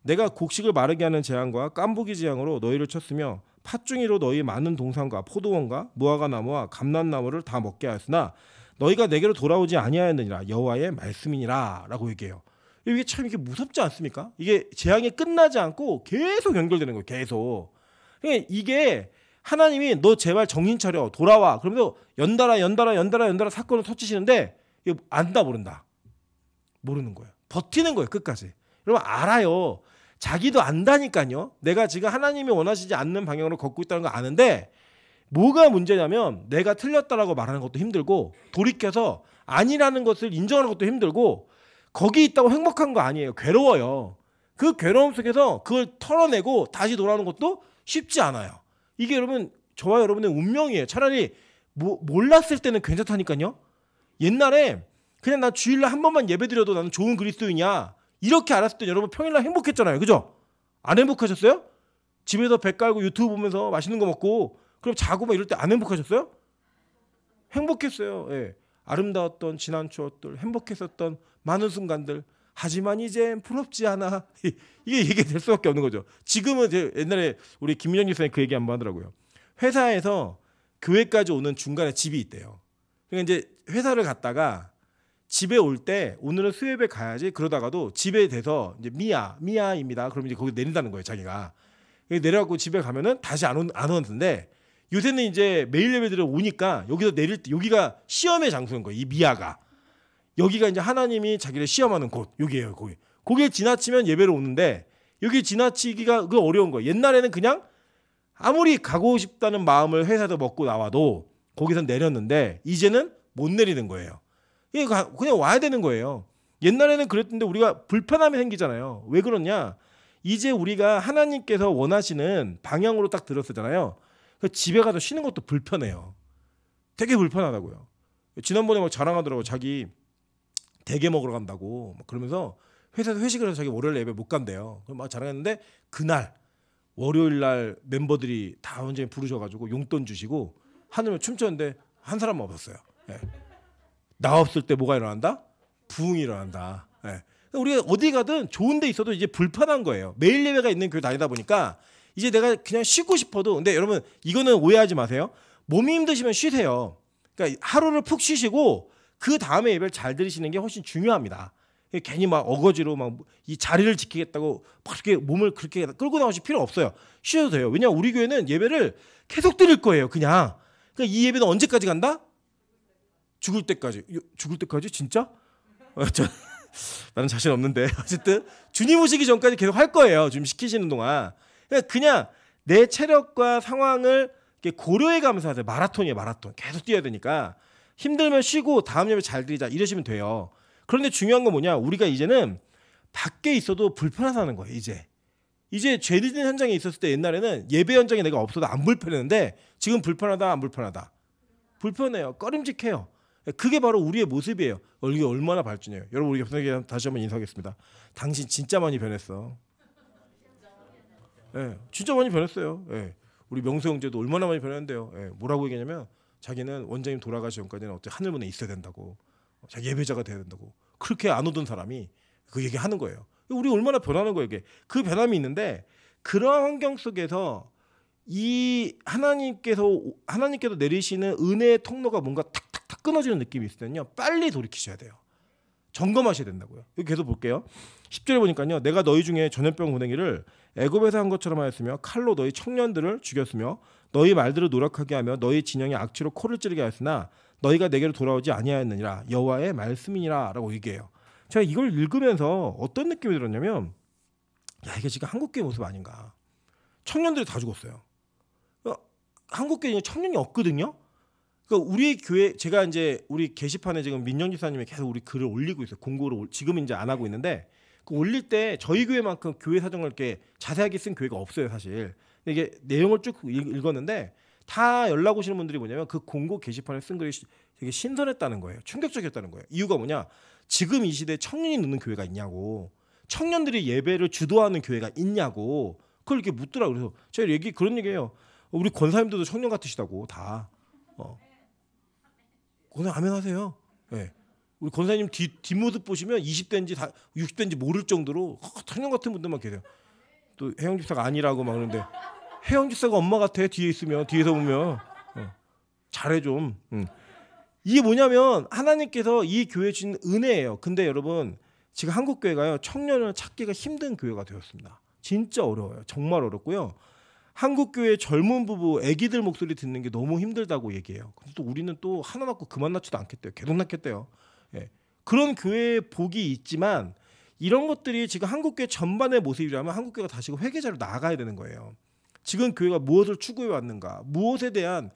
내가 곡식을 마르게 하는 재앙과 깐부기 재앙으로 너희를 쳤으며 팥중이로 너희 많은 동산과 포도원과 무화과 나무와 감람나무를 다 먹게 하였으나 너희가 내게로 돌아오지 아니하였느니라. 여호와의 말씀이니라라고 얘기해요. 이게 참 이게 무섭지 않습니까? 이게 재앙이 끝나지 않고 계속 연결되는 거예요. 계속. 그러니까 이게 하나님이 너 제발 정신 차려 돌아와 그러면서 연달아 사건을 터치시는데 이거 안다 모른다. 모르는 거예요. 버티는 거예요. 끝까지. 여러분 알아요. 자기도 안다니까요. 내가 지금 하나님이 원하시지 않는 방향으로 걷고 있다는 거 아는데 뭐가 문제냐면 내가 틀렸다라고 말하는 것도 힘들고 돌이켜서 아니라는 것을 인정하는 것도 힘들고 거기 있다고 행복한 거 아니에요. 괴로워요. 그 괴로움 속에서 그걸 털어내고 다시 돌아오는 것도 쉽지 않아요. 이게 여러분 저와 여러분의 운명이에요. 차라리 몰랐을 때는 괜찮다니까요. 옛날에 그냥 나 주일날 한 번만 예배드려도 나는 좋은 그리스도인이야 이렇게 알았을 때 여러분 평일날 행복했잖아요. 그죠? 안 행복하셨어요? 집에서 배 깔고 유튜브 보면서 맛있는 거 먹고 그럼 자고 막 이럴 때 안 행복하셨어요? 행복했어요. 예. 아름다웠던 지난 추억들, 행복했었던 많은 순간들. 하지만 이젠 부럽지 않아. 이게 얘기될 수밖에 없는 거죠. 지금은 이제 옛날에 우리 김민영 교수님 그 얘기 한번 하더라고요. 회사에서 교회까지 오는 중간에 집이 있대요. 그러니까 이제 회사를 갔다가 집에 올 때 오늘은 수요예배 가야지 그러다가도 집에 돼서 이제 미아입니다. 그러면 이제 거기 내린다는 거예요. 자기가 내려가고 집에 가면은 다시 안 오는데 요새는 이제 매일 예배들을 오니까 여기서 내릴 때 여기가 시험의 장소인 거예요. 이 미아가 여기가 이제 하나님이 자기를 시험하는 곳 여기예요. 거기에 지나치면 예배로 오는데 여기 지나치기가 그 어려운 거예요. 옛날에는 그냥 아무리 가고 싶다는 마음을 회사에서 먹고 나와도 거기서 내렸는데 이제는 못 내리는 거예요. 그냥 와야 되는 거예요. 옛날에는 그랬는데 우리가 불편함이 생기잖아요. 왜 그러냐? 이제 우리가 하나님께서 원하시는 방향으로 딱 들었잖아요. 집에 가서 쉬는 것도 불편해요. 되게 불편하다고요. 지난번에 막 자랑하더라고. 자기 대게 먹으러 간다고 막 그러면서 회사에서 회식을 해서 자기 월요일 예배 못 간대요. 그럼 막 자랑했는데 그날 월요일 날 멤버들이 다 완전히 부르셔가지고 용돈 주시고 하늘을 춤췄는데 한 사람만 없었어요. 예. 나 없을 때 뭐가 일어난다? 부흥이 일어난다. 예. 우리가 어디 가든 좋은 데 있어도 이제 불편한 거예요. 매일 예배가 있는 교회 다니다 보니까 이제 내가 그냥 쉬고 싶어도 근데 여러분 이거는 오해하지 마세요. 몸이 힘드시면 쉬세요. 그러니까 하루를 푹 쉬시고 그 다음에 예배를 잘 들으시는 게 훨씬 중요합니다. 괜히 막 어거지로 막 이 자리를 지키겠다고 막 이렇게 몸을 그렇게 끌고 나오실 필요 없어요. 쉬어도 돼요. 왜냐하면 우리 교회는 예배를 계속 드릴 거예요. 그냥. 그러니까 이 예배는 언제까지 간다? 죽을 때까지. 죽을 때까지 진짜? 나는 자신 없는데 어쨌든 주님 오시기 전까지 계속 할 거예요. 지금 시키시는 동안. 그냥 내 체력과 상황을 고려해 가면서 하세요. 마라톤이에요. 마라톤. 계속 뛰어야 되니까 힘들면 쉬고 다음 예배 잘 드리자 이러시면 돼요. 그런데 중요한 건 뭐냐, 우리가 이제는 밖에 있어도 불편하다는 거예요. 이제 죄짓는 현장에 있었을 때 옛날에는 예배 현장에 내가 없어도 안 불편했는데 지금 불편하다 안 불편하다? 불편해요. 꺼림직해요. 그게 바로 우리의 모습이에요. 이게 얼마나 발전해요. 여러분, 우리 옆에 다시 한번 인사하겠습니다. 당신 진짜 많이 변했어. 진짜 많이 변했어요. 우리 명수 형제도 얼마나 많이 변했는데요. 뭐라고 얘기하냐면 자기는 원장님 돌아가시 전까지는 어떻게 하늘문에 있어야 된다고, 자기 예배자가 돼야 된다고. 그렇게 안 오던 사람이 그 얘기하는 거예요. 우리 얼마나 변하는 거예요. 이게 그 변함이 있는데, 그러한 환경 속에서 이 하나님께서 내리시는 은혜의 통로가 뭔가 탁탁탁 끊어지는 느낌이 있을 때는요, 빨리 돌이키셔야 돼요. 점검하셔야 된다고요. 여기 계속 볼게요. 10절에 보니까요, 내가 너희 중에 전염병 보내기를 애굽에서 한 것처럼 하였으며 칼로 너희 청년들을 죽였으며 너희 말들을 노력하게 하며 너희 진영의 악취로 코를 찌르게 하였으나 너희가 내게로 돌아오지 아니하였느니라. 여호와의 말씀이니라 라고 얘기해요. 제가 이걸 읽으면서 어떤 느낌이 들었냐면, 야, 이게 지금 한국교회 모습 아닌가. 청년들이 다 죽었어요. 한국교회에 청년이 없거든요. 그러니까 우리 교회, 제가 이제 우리 게시판에 지금 민영 지사님이 계속 우리 글을 올리고 있어요. 공고를 지금은 이제 안 하고 있는데, 그 올릴 때 저희 교회만큼 교회 사정을 이렇게 자세하게 쓴 교회가 없어요, 사실. 이게 내용을 쭉 읽었는데 다 연락 오시는 분들이 뭐냐면 그 공고 게시판에 쓴 글이 되게 신선했다는 거예요. 충격적이었다는 거예요. 이유가 뭐냐? 지금 이 시대에 청년이 넣는 교회가 있냐고, 청년들이 예배를 주도하는 교회가 있냐고, 그걸 이렇게 묻더라고요. 그래서 제가 그런 얘기해요. 우리 권사님들도 청년 같으시다고 다. 권사님 아멘 하세요. 우리 권사님 뒷모습 보시면 20대인지 60대인지 모를 정도로 청년 같은 분들만 계세요. 또 혜영 집사가 아니라고 막 그러는데, 혜영 집사가 엄마 같아. 뒤에 있으면, 뒤에서 보면 잘해 좀. 이게 뭐냐면 하나님께서 이 교회에 주신 은혜예요. 근데 여러분, 지금 한국 교회가요, 청년을 찾기가 힘든 교회가 되었습니다. 진짜 어려워요. 정말 어렵고요. 한국 교회 젊은 부부, 아기들 목소리 듣는 게 너무 힘들다고 얘기해요. 근데 또 우리는 또 하나 낳고 그만 낳지도 않겠대요. 계속 낳겠대요. 그런 교회의 복이 있지만 이런 것들이 지금 한국 교회 전반의 모습이라면 한국 교회가 다시 회개자로 나아가야 되는 거예요. 지금 교회가 무엇을 추구해 왔는가, 무엇에 대한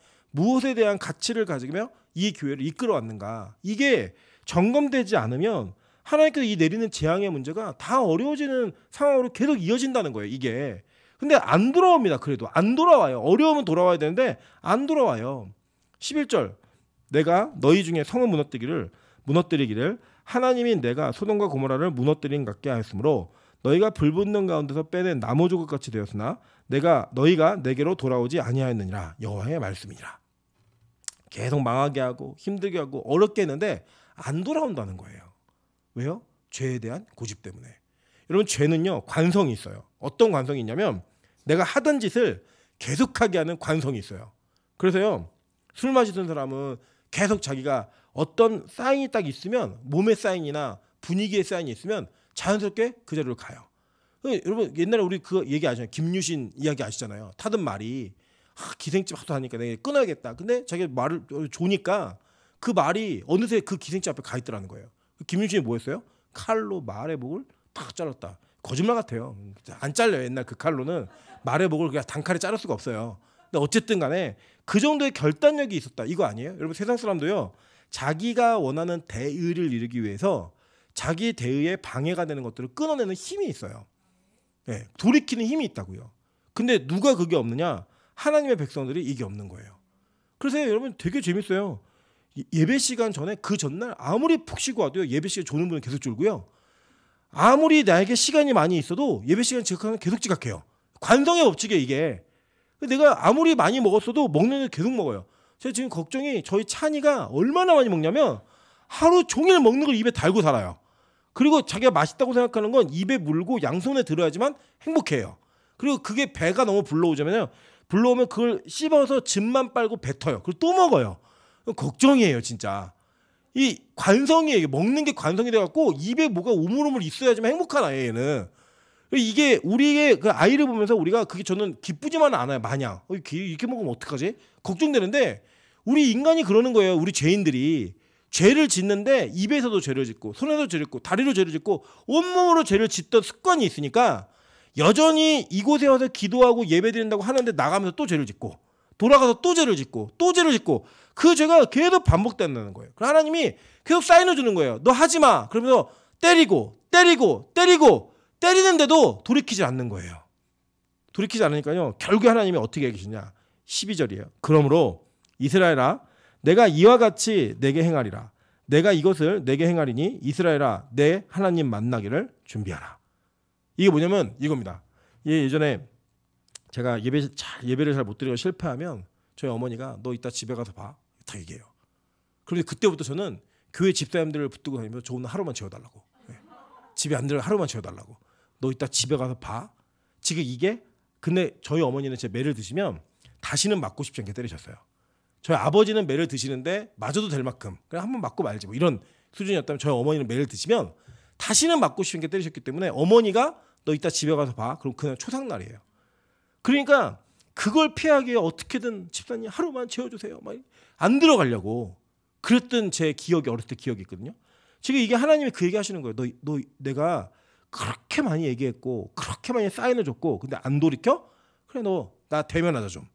가치를 가지며 이 교회를 이끌어 왔는가, 이게 점검되지 않으면 하나님께서 이 내리는 재앙의 문제가 다 어려워지는 상황으로 계속 이어진다는 거예요. 이게 근데 안 돌아옵니다. 그래도 안 돌아와요. 어려우면 돌아와야 되는데 안 돌아와요. 11절, 내가 너희 중에 성을 무너뜨리기를 하나님이 내가 소돔과 고모라를 무너뜨린 같게 하였으므로 너희가 불붙는 가운데서 빼낸 나무 조각 같이 되었으나 너희가 내게로 돌아오지 아니하였느니라. 여호와의 말씀이니라. 계속 망하게 하고 힘들게 하고 어렵게 했는데 안 돌아온다는 거예요. 왜요? 죄에 대한 고집 때문에. 여러분, 죄는요 관성이 있어요. 어떤 관성이 있냐면 내가 하던 짓을 계속하게 하는 관성이 있어요. 그래서요, 술 마시던 사람은 계속 자기가 어떤 사인이 딱 있으면, 몸의 사인이나 분위기의 사인이 있으면 자연스럽게 그 자리로 가요. 여러분, 옛날에 우리 그 얘기 아시잖아요. 김유신 이야기 아시잖아요. 타던 말이 기생집 하도 하니까 내가 끊어야겠다. 근데 자기가 말을 조니까 그 말이 어느새 그 기생집 앞에 가 있더라는 거예요. 김유신이 뭐 했어요? 칼로 말의 목을 탁 잘랐다. 거짓말 같아요. 안 잘려요. 옛날 그 칼로는 말의 목을 그냥 단칼에 자를 수가 없어요. 근데 어쨌든 간에 그 정도의 결단력이 있었다. 이거 아니에요? 여러분, 세상 사람도요, 자기가 원하는 대의를 이루기 위해서 자기 대의에 방해가 되는 것들을 끊어내는 힘이 있어요. 돌이키는 힘이 있다고요. 근데 누가 그게 없느냐? 하나님의 백성들이 이게 없는 거예요. 그래서 여러분, 되게 재밌어요. 예배 시간 전에 그 전날 아무리 푹 쉬고 와도요, 예배 시간 조는 분은 계속 졸고요. 아무리 나에게 시간이 많이 있어도 예배 시간 지각하면 계속 지각해요. 관성의 법칙이에요, 이게. 내가 아무리 많이 먹었어도 먹는 게 계속 먹어요. 제가 지금 걱정이, 저희 찬이가 얼마나 많이 먹냐면 하루 종일 먹는 걸 입에 달고 살아요. 그리고 자기가 맛있다고 생각하는 건 입에 물고 양손에 들어야지만 행복해요. 그리고 그게 배가 너무 불러오면 그걸 씹어서 즙만 빨고 뱉어요. 그리고 또 먹어요. 걱정이에요, 진짜. 이 관성이에요. 먹는 게 관성이 돼갖고 입에 뭐가 우물우물 있어야지만 행복한 아이는. 이게 우리의 그 아이를 보면서 우리가 그게 저는 기쁘지만은 않아요. 마냥 이렇게 먹으면 어떡하지? 걱정되는데 우리 인간이 그러는 거예요. 우리 죄인들이 죄를 짓는데 입에서도 죄를 짓고 손에도 죄를 짓고 다리로 죄를 짓고 온몸으로 죄를 짓던 습관이 있으니까 여전히 이곳에 와서 기도하고 예배드린다고 하는데 나가면서 또 죄를 짓고 돌아가서 또 죄를 짓고 또 죄를 짓고 그 죄가 계속 반복된다는 거예요. 그래서 하나님이 계속 사인을 주는 거예요. 너 하지 마. 그러면서 때리고 때리는데도 돌이키지 않는 거예요. 돌이키지 않으니까요. 결국 하나님이 어떻게 계시냐. 12절이에요. 그러므로 이스라엘아 내가 이와 같이 내게 행하리라. 내가 이것을 내게 행하리니 이스라엘아 내 하나님 만나기를 준비하라. 이게 뭐냐면 이겁니다. 예전에 제가 예배를 잘 못 드리고 실패하면 저희 어머니가 너 이따 집에 가서 봐. 다 얘기해요. 그런데 그때부터 저는 교회 집사님들을 붙들고 다니면서 저 오늘 하루만 재워달라고. 집에 안 들어 하루만 재워달라고. 너 이따 집에 가서 봐. 지금 이게 근데 저희 어머니는 제 매를 드시면 다시는 맞고 싶지 않게 때리셨어요. 저희 아버지는 매를 드시는데 맞아도 될 만큼 그냥 한번 맞고 말지 뭐 이런 수준이었다면 저희 어머니는 매를 드시면 다시는 맞고 싶지 않게 때리셨기 때문에 어머니가 너 이따 집에 가서 봐. 그럼 그냥 초상날이에요. 그러니까 그걸 피하기 위해 어떻게든 집사님 하루만 재워주세요. 막 안 들어가려고 그랬던 제 기억이 어렸을 때 기억이 있거든요. 지금 이게 하나님이 그 얘기 하시는 거예요. 너 내가 그렇게 많이 얘기했고 그렇게 많이 사인을 줬고 근데 안 돌이켜? 그래 너 나 대면하자 좀.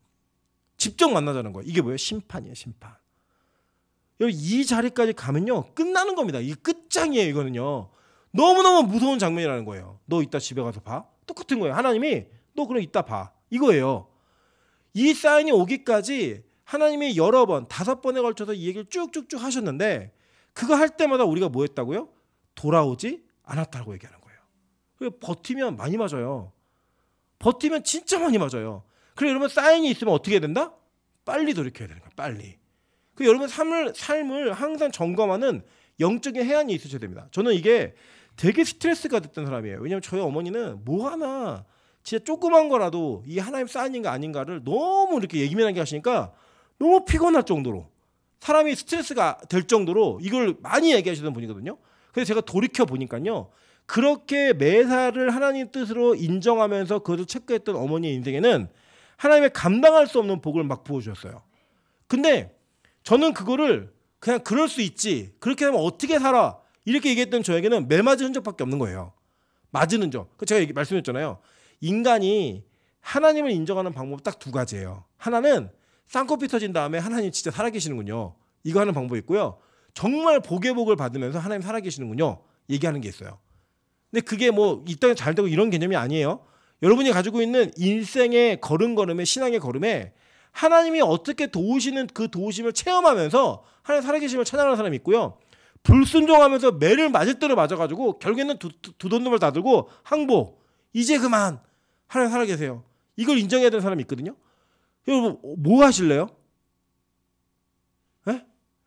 직접 만나자는 거예요. 이게 뭐예요? 심판이에요. 심판. 이 자리까지 가면요. 끝나는 겁니다. 이게 끝장이에요. 이거는요. 너무너무 무서운 장면이라는 거예요. 너 이따 집에 가서 봐. 똑같은 거예요. 하나님이 너 그럼 이따 봐. 이거예요. 이 사인이 오기까지 하나님이 여러 번 5번에 걸쳐서 이 얘기를 쭉쭉쭉 하셨는데 그거 할 때마다 우리가 뭐 했다고요? 돌아오지 않았다고 얘기하는 거예요. 버티면 많이 맞아요. 버티면 진짜 많이 맞아요. 그래 여러분 사인이 있으면 어떻게 해야 된다? 빨리 돌이켜야 되는 거예요. 빨리. 그 여러분 삶을 항상 점검하는 영적인 해안이 있으셔야 됩니다. 저는 이게 되게 스트레스가 됐던 사람이에요. 왜냐하면 저희 어머니는 뭐 하나 진짜 조그만 거라도 이 하나님 사인인가 아닌가를 너무 이렇게 예민하게 하시니까 너무 피곤할 정도로 사람이 스트레스가 될 정도로 이걸 많이 얘기하시던 분이거든요. 그래서 제가 돌이켜 보니까요. 그렇게 매사를 하나님 뜻으로 인정하면서 그것을 체크했던 어머니의 인생에는 하나님의 감당할 수 없는 복을 막 부어주셨어요. 근데 저는 그거를 그냥 그럴 수 있지. 그렇게 하면 어떻게 살아? 이렇게 얘기했던 저에게는 매 맞은 흔적밖에 없는 거예요. 맞은 흔적. 제가 말씀드렸잖아요. 인간이 하나님을 인정하는 방법 딱 2가지예요. 하나는 쌍꺼풀 터진 다음에 하나님 진짜 살아계시는군요. 이거 하는 방법이 있고요. 정말 복의 복을 받으면서 하나님 살아계시는군요. 얘기하는 게 있어요. 근데 그게 뭐 이 땅에 잘 되고 이런 개념이 아니에요. 여러분이 가지고 있는 인생의 걸음걸음에 신앙의 걸음에 하나님이 어떻게 도우시는 그 도우심을 체험하면서 하나님 살아계심을 찬양하는 사람이 있고요. 불순종하면서 매를 맞을 대로 맞아가지고 결국에는 두 돈을 다 들고 항복. 이제 그만 하나님 살아계세요. 이걸 인정해야 되는 사람이 있거든요. 여러분 뭐 하실래요? 네?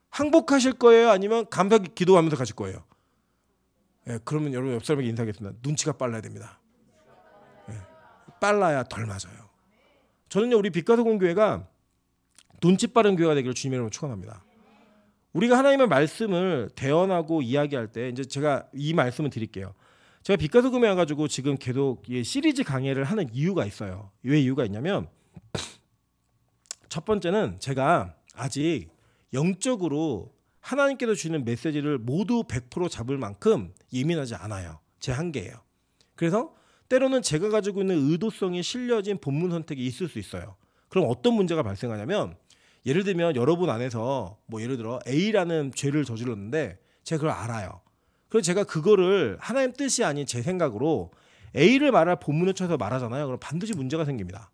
항복하실 거예요? 아니면 감사히 기도하면서 가실 거예요? 네, 그러면 여러분 옆 사람에게 인사하겠습니다. 눈치가 빨라야 됩니다. 네, 빨라야 덜 맞아요. 저는요 우리 빛가서 공교회가 눈치 빠른 교회가 되기를 주님의 이름으로 축원합니다. 우리가 하나님의 말씀을 대언하고 이야기할 때 이제 제가 이 말씀을 드릴게요. 제가 빛가서 금에 와가지고 지금 계속 시리즈 강의를 하는 이유가 있어요. 왜 이유가 있냐면 첫 번째는 제가 아직 영적으로 하나님께서 주시는 메시지를 모두 100% 잡을 만큼 예민하지 않아요. 제 한계예요. 그래서 때로는 제가 가지고 있는 의도성이 실려진 본문 선택이 있을 수 있어요. 그럼 어떤 문제가 발생하냐면 예를 들면 여러분 안에서 뭐 예를 들어 A라는 죄를 저질렀는데 제가 그걸 알아요. 그래서 제가 그거를 하나님 뜻이 아닌 제 생각으로 A를 말할 본문을 쳐서 말하잖아요. 그럼 반드시 문제가 생깁니다.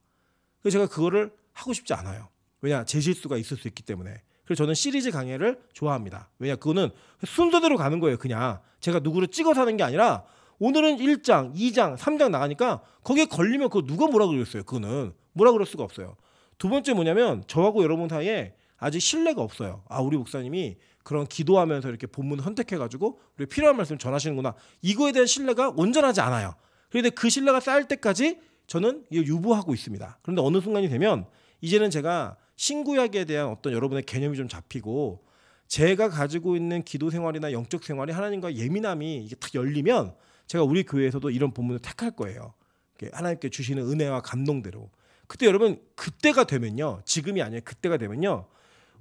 그래서 제가 그거를 하고 싶지 않아요. 왜냐? 제 실수가 있을 수 있기 때문에. 그래서 저는 시리즈 강의를 좋아합니다. 왜냐? 그거는 순서대로 가는 거예요. 그냥 제가 누구를 찍어서 하는 게 아니라 오늘은 1장, 2장, 3장 나가니까 거기에 걸리면 그거 누가 뭐라 그랬어요. 그거는 뭐라 그럴 수가 없어요. 두 번째 뭐냐면 저하고 여러분 사이에 아직 신뢰가 없어요. 아 우리 목사님이 그런 기도하면서 이렇게 본문 선택해가지고 우리 필요한 말씀 전하시는구나. 이거에 대한 신뢰가 온전하지 않아요. 그런데 그 신뢰가 쌓일 때까지 저는 이걸 유보하고 있습니다. 그런데 어느 순간이 되면 이제는 제가 신구약에 대한 어떤 여러분의 개념이 좀 잡히고 제가 가지고 있는 기도 생활이나 영적 생활이 하나님과 예민함이 이게 딱 열리면 제가 우리 교회에서도 이런 본문을 택할 거예요. 하나님께 주시는 은혜와 감동대로. 그때 여러분 그때가 되면요. 지금이 아니에요. 그때가 되면요.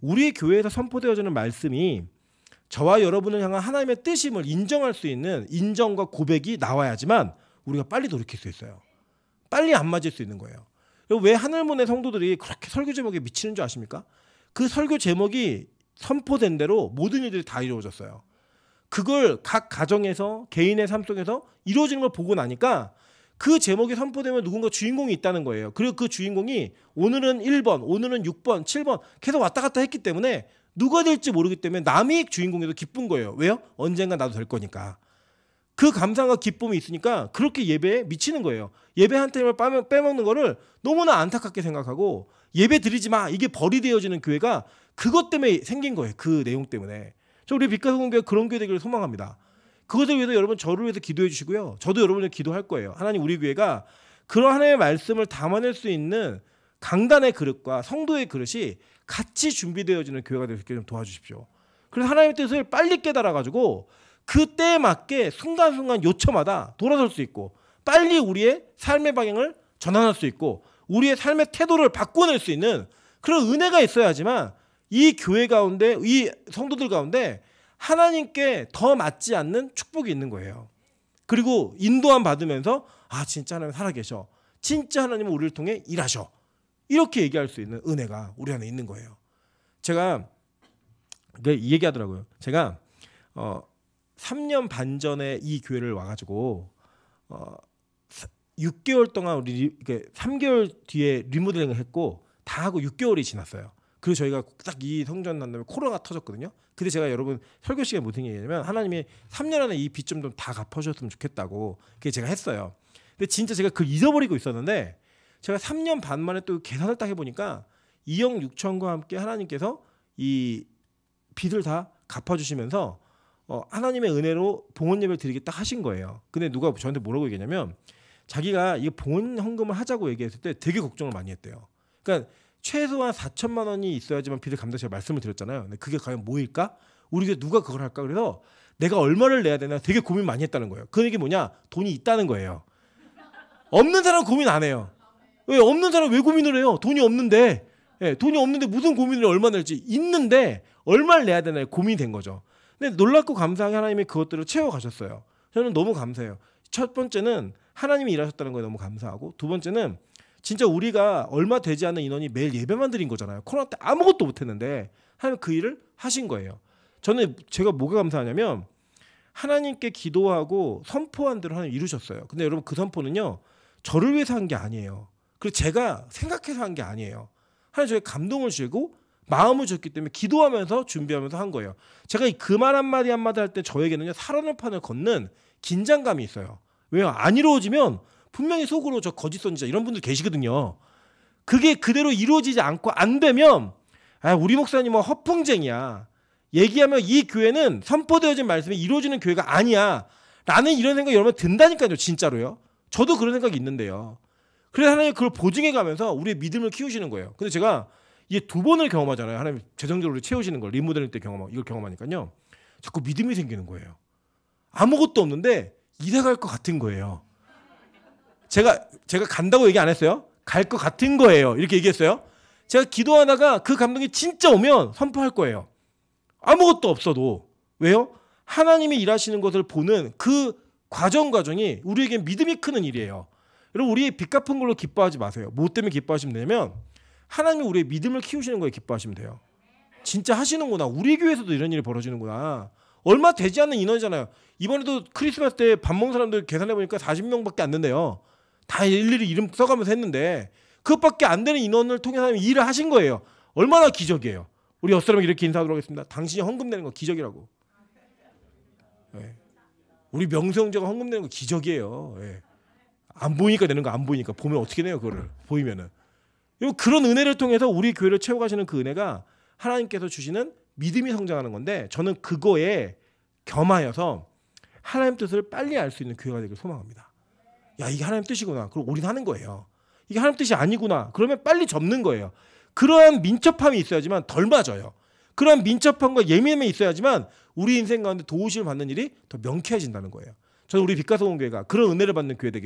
우리 교회에서 선포되어지는 말씀이 저와 여러분을 향한 하나님의 뜻임을 인정할 수 있는 인정과 고백이 나와야지만 우리가 빨리 돌이킬 수 있어요. 빨리 안 맞을 수 있는 거예요. 왜 하늘문의 성도들이 그렇게 설교 제목에 미치는 줄 아십니까? 그 설교 제목이 선포된 대로 모든 일들이 다 이루어졌어요. 그걸 각 가정에서 개인의 삶 속에서 이루어지는 걸 보고 나니까 그 제목이 선포되면 누군가 주인공이 있다는 거예요. 그리고 그 주인공이 오늘은 1번, 오늘은 6번, 7번 계속 왔다 갔다 했기 때문에 누가 될지 모르기 때문에 남이 주인공에도 기쁜 거예요. 왜요? 언젠가 나도 될 거니까. 그 감상과 기쁨이 있으니까 그렇게 예배에 미치는 거예요. 예배 한 타임을 빼먹는 거를 너무나 안타깝게 생각하고 예배 드리지 마. 이게 벌이 되어지는 교회가 그것 때문에 생긴 거예요. 그 내용 때문에. 저 우리 빛가성교회 그런 교회 되기를 소망합니다. 그것을 위해서 여러분 저를 위해서 기도해 주시고요. 저도 여러분을 기도할 거예요. 하나님 우리 교회가 그런 하나님의 말씀을 담아낼 수 있는 강단의 그릇과 성도의 그릇이 같이 준비되어지는 교회가 될 수 있게 좀 도와주십시오. 그래서 하나님의 뜻을 빨리 깨달아가지고 그때에 맞게 순간순간 요처마다 돌아설 수 있고 빨리 우리의 삶의 방향을 전환할 수 있고 우리의 삶의 태도를 바꿔낼 수 있는 그런 은혜가 있어야지만 이 교회 가운데 이 성도들 가운데 하나님께 더 맞지 않는 축복이 있는 거예요. 그리고 인도함 받으면서 아 진짜 하나님 살아계셔. 진짜 하나님은 우리를 통해 일하셔. 이렇게 얘기할 수 있는 은혜가 우리 안에 있는 거예요. 제가 이 얘기하더라고요. 제가 3년 반 전에 이 교회를 와가지고 6개월 동안 우리 3개월 뒤에 리모델링을 했고 다 하고 6개월이 지났어요. 그리고 저희가 딱 이 성전 난 다음에 코로나가 터졌거든요. 근데 제가 여러분 설교 시간에 무슨 얘기냐면 하나님이 3년 안에 이 빚 좀 다 갚아주셨으면 좋겠다고 그게 제가 했어요. 근데 진짜 제가 그걸 잊어버리고 있었는데 제가 3년 반 만에 또 계산을 딱 해보니까 2억 6천과 함께 하나님께서 이 빚을 다 갚아주시면서 하나님의 은혜로 봉헌 예배를 드리겠다 하신 거예요. 근데 누가 저한테 뭐라고 얘기했냐면 자기가 이 봉헌 헌금을 하자고 얘기했을 때 되게 걱정을 많이 했대요. 그러니까 최소한 4천만 원이 있어야지만 빚을 감당할 제가 말씀을 드렸잖아요. 근데 그게 과연 뭐일까? 우리 교회 누가 그걸 할까? 그래서 내가 얼마를 내야 되나 되게 고민 많이 했다는 거예요. 그 얘기 뭐냐? 돈이 있다는 거예요. 없는 사람 고민 안 해요. 왜 없는 사람 왜 고민을 해요? 돈이 없는데. 예, 돈이 없는데 무슨 고민을 얼마 낼지 있는데 얼마를 내야 되나 고민이 된 거죠. 근데 놀랍고 감사하게 하나님이 그것들을 채워가셨어요. 저는 너무 감사해요. 첫 번째는 하나님이 일하셨다는 거에 너무 감사하고 두 번째는 진짜 우리가 얼마 되지 않는 인원이 매일 예배만 드린 거잖아요. 코로나 때 아무것도 못했는데 하나님 그 일을 하신 거예요. 저는 제가 뭐가 감사하냐면 하나님께 기도하고 선포한 대로 하나님 이루셨어요. 근데 여러분 그 선포는요. 저를 위해서 한 게 아니에요. 그리고 제가 생각해서 한 게 아니에요. 하나님 저에게 감동을 주고 마음을 줬기 때문에 기도하면서 준비하면서 한 거예요. 제가 그 말 한마디 한마디 할 때 저에게는요. 살아날 판을 걷는 긴장감이 있어요. 왜요? 안 이루어지면 분명히 속으로 저 거짓 선지자 이런 분들 계시거든요. 그게 그대로 이루어지지 않고 안 되면 우리 목사님은 허풍쟁이야. 얘기하면 이 교회는 선포되어진 말씀이 이루어지는 교회가 아니야. 라는 이런 생각이 여러분 든다니까요. 진짜로요. 저도 그런 생각이 있는데요. 그래서 하나님 그걸 보증해 가면서 우리의 믿음을 키우시는 거예요. 근데 제가 이게 2번을 경험하잖아요. 하나님 재정적으로 채우시는 걸 리모델링 때 이걸 경험하니까요. 자꾸 믿음이 생기는 거예요. 아무것도 없는데 이사 갈 것 같은 거예요. 제가 간다고 얘기 안 했어요. 갈 것 같은 거예요. 이렇게 얘기했어요. 제가 기도하다가 그 감동이 진짜 오면 선포할 거예요. 아무것도 없어도. 왜요? 하나님이 일하시는 것을 보는 그 과정이 우리에게 믿음이 크는 일이에요. 여러분 우리 빚 갚은 걸로 기뻐하지 마세요. 뭐 때문에 기뻐하시면 되냐면 하나님이 우리의 믿음을 키우시는 거에 기뻐하시면 돼요. 진짜 하시는구나. 우리 교회에서도 이런 일이 벌어지는구나. 얼마 되지 않는 인원이잖아요. 이번에도 크리스마스 때 밥 먹는 사람들 계산해보니까 40명밖에 안 된대요. 다 일일이 이름 써가면서 했는데 그것밖에 안 되는 인원을 통해서 하나님이 일을 하신 거예요. 얼마나 기적이에요. 우리 옆사람에게 이렇게 인사하도록 하겠습니다. 당신이 헌금 내는 거 기적이라고. 네. 우리 명수형제가 헌금 내는 거 기적이에요. 네. 안 보이니까 내는 거 안 보이니까 보면 어떻게 내요 그거를 보이면은. 그런 은혜를 통해서 우리 교회를 채워가시는 그 은혜가 하나님께서 주시는 믿음이 성장하는 건데 저는 그거에 겸하여서 하나님 뜻을 빨리 알 수 있는 교회가 되길 소망합니다. 야 이게 하나님 뜻이구나. 그럼 올인하는 거예요. 이게 하나님 뜻이 아니구나. 그러면 빨리 접는 거예요. 그러한 민첩함이 있어야지만 덜 맞아요. 그러한 민첩함과 예민함이 있어야지만 우리 인생 가운데 도우심을 받는 일이 더 명쾌해진다는 거예요. 저는 우리 빛가서 온 교회가 그런 은혜를 받는 교회 되길